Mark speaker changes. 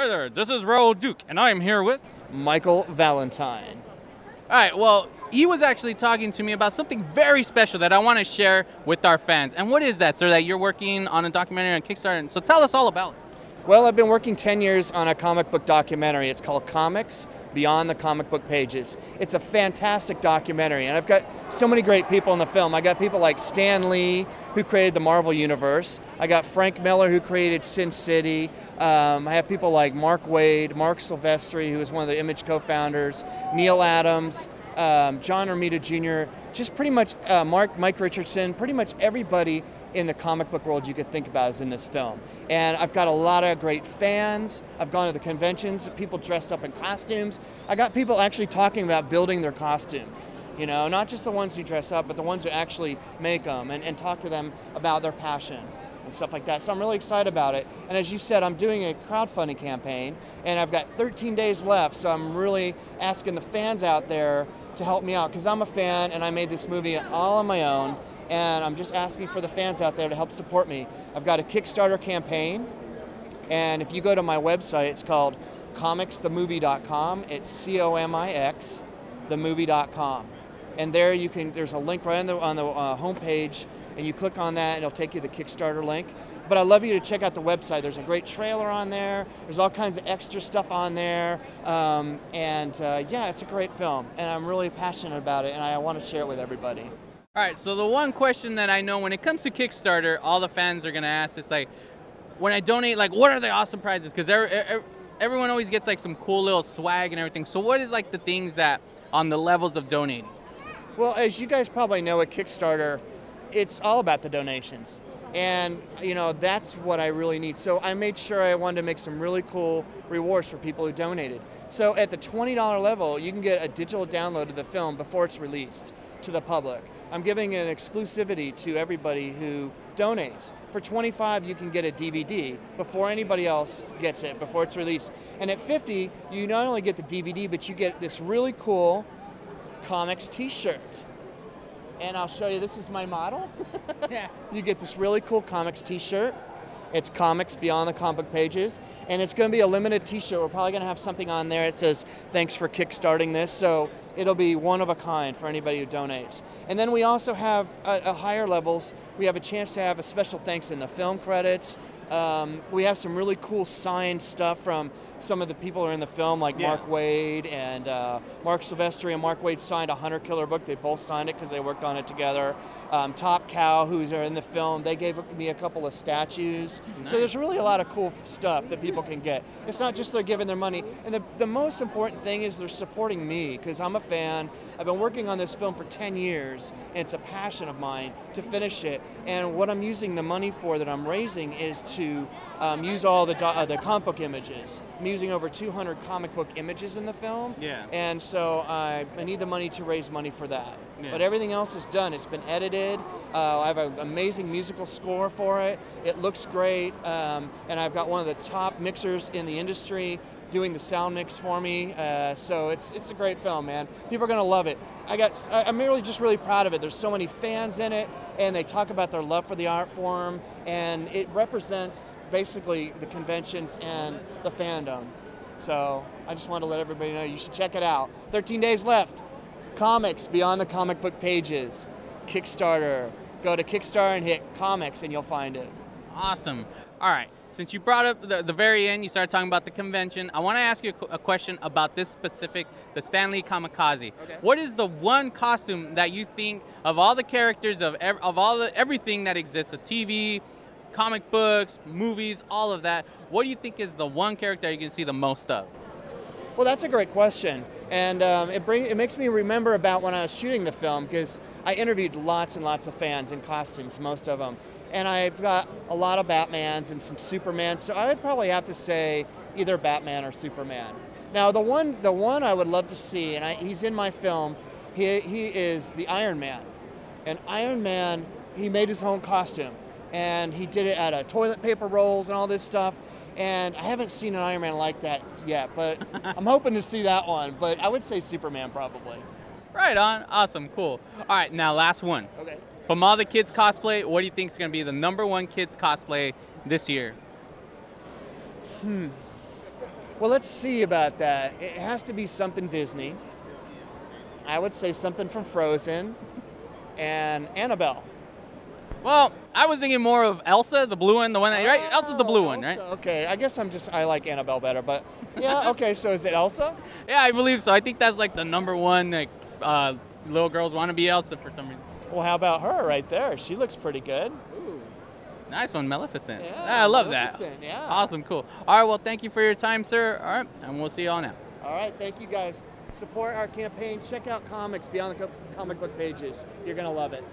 Speaker 1: Hi there, this is Raul Duke, and I am here with...
Speaker 2: Michael Valentine.
Speaker 1: All right, well, he was actually talking to me about something very special that I want to share with our fans. And what is that, sir? That you're working on a documentary on Kickstarter. So tell us all about it.
Speaker 2: Well, I've been working 10 years on a comic book documentary. It's called COMIX, Beyond the Comic Book Pages. It's a fantastic documentary, and I've got so many great people in the film. I got people like Stan Lee, who created the Marvel Universe. I got Frank Miller, who created Sin City. I have people like Mark Waid, Mark Silvestri, who is one of the Image co-founders, Neil Adams, John Romita Jr., just pretty much Mike Richardson, pretty much everybody in the comic book world you could think about is in this film. And I've got a lot of great fans. I've gone to the conventions, people dressed up in costumes. I got people actually talking about building their costumes. You know, not just the ones who dress up, but the ones who actually make them and talk to them about their passion and stuff like that. So I'm really excited about it. And as you said, I'm doing a crowdfunding campaign, and I've got 13 days left, so I'm really asking the fans out there to help me out, because I'm a fan and I made this movie all on my own, and I'm just asking for the fans out there to help support me. I've got a Kickstarter campaign, and if you go to my website, it's called comicsthemovie.com. It's COMIX, themovie.com. And there you can, there's a link right on the homepage, and you click on that and it'll take you to the Kickstarter link. But I'd love you to check out the website. There's a great trailer on there. There's all kinds of extra stuff on there. Yeah, it's a great film, and I'm really passionate about it, and I want to share it with everybody.
Speaker 1: All right, so the one question that I know when it comes to Kickstarter, all the fans are going to ask, it's like, when I donate, like, what are the awesome prizes? Because everyone always gets, like, some cool little swag and everything. So what is, like, the things that, on the levels of donating?
Speaker 2: Well, as you guys probably know, at Kickstarter, it's all about the donations. And, you know, that's what I really need. So I made sure I wanted to make some really cool rewards for people who donated. So at the $20 level, you can get a digital download of the film before it's released to the public. I'm giving an exclusivity to everybody who donates. For $25, you can get a DVD before anybody else gets it, before it's released. And at $50, you not only get the DVD, but you get this really cool comics t-shirt. And I'll show you, this is my model. Yeah. You get this really cool comics t-shirt. It's Comics Beyond the Comic Book Pages. And it's going to be a limited t-shirt. We're probably going to have something on there that says, thanks for kickstarting this. So it'll be one of a kind for anybody who donates. And then we also have, at higher levels, we have a chance to have a special thanks in the film credits. We have some really cool signed stuff from some of the people who are in the film, like Mark Waid and Mark Silvestri and Mark Waid signed a Hunter Killer book. They both signed it because they worked on it together. Top Cow, who's in the film, they gave me a couple of statues. Nice. So there's really a lot of cool stuff that people can get. It's not just they're giving their money. And the most important thing is they're supporting me, because I'm a fan. I've been working on this film for 10 years, and it's a passion of mine to finish it. And what I'm using the money for that I'm raising is to use all the comic book images. I'm using over 200 comic book images in the film. Yeah. And so I need the money to raise money for that. Yeah. But everything else is done. It's been edited. I have an amazing musical score for it. It looks great. And I've got one of the top mixers in the industry doing the sound mix for me. So it's a great film, man. People are gonna love it. I'm really proud of it. There's so many fans in it, and they talk about their love for the art form, and it represents basically the conventions and the fandom. So I just wanted to let everybody know you should check it out. 13 days left. Comics Beyond the Comic Book Pages. Kickstarter. Go to Kickstarter and hit Comics and you'll find it.
Speaker 1: Awesome. All right. Since you brought up the very end, you started talking about the convention. I want to ask you a question about this specific, the Stan Lee Comikaze. Okay. What is the one costume that you think of all the characters of everything that exists, the TV, comic books, movies, all of that? What do you think is the one character you can see the most of?
Speaker 2: Well, that's a great question. And it makes me remember about when I was shooting the film, because I interviewed lots and lots of fans in costumes, most of them. And I've got a lot of Batmans and some Supermans, so I would probably have to say either Batman or Superman. Now, the one I would love to see, and he's in my film, he is the Iron Man. And Iron Man, he made his own costume, and he did it out of toilet paper rolls and all this stuff. And I haven't seen an Iron Man like that yet, but I'm hoping to see that one. But I would say Superman probably.
Speaker 1: Right on. Awesome. Cool. All right. Now, last one. Okay. From all the kids cosplay, what do you think is going to be the #1 kids cosplay this year?
Speaker 2: Well, let's see about that. It has to be something Disney. I would say something from Frozen and Annabelle.
Speaker 1: Well, I was thinking more of Elsa, the blue one, the one that, right? Elsa's the blue one, right?
Speaker 2: Okay, I guess I like Annabelle better, but yeah, okay, so is it Elsa?
Speaker 1: Yeah, I believe so. I think that's like the #1, like, little girls want to be Elsa for some reason.
Speaker 2: Well, how about her right there? She looks pretty good.
Speaker 1: Ooh, nice one, Maleficent.
Speaker 2: Yeah,
Speaker 1: I love
Speaker 2: Maleficent,
Speaker 1: that.
Speaker 2: Yeah.
Speaker 1: Awesome, cool. All right, well, thank you for your time, sir. All right, and we'll see you all now.
Speaker 2: All right, thank you guys. Support our campaign. Check out comics beyond the comic book pages. You're going to love it.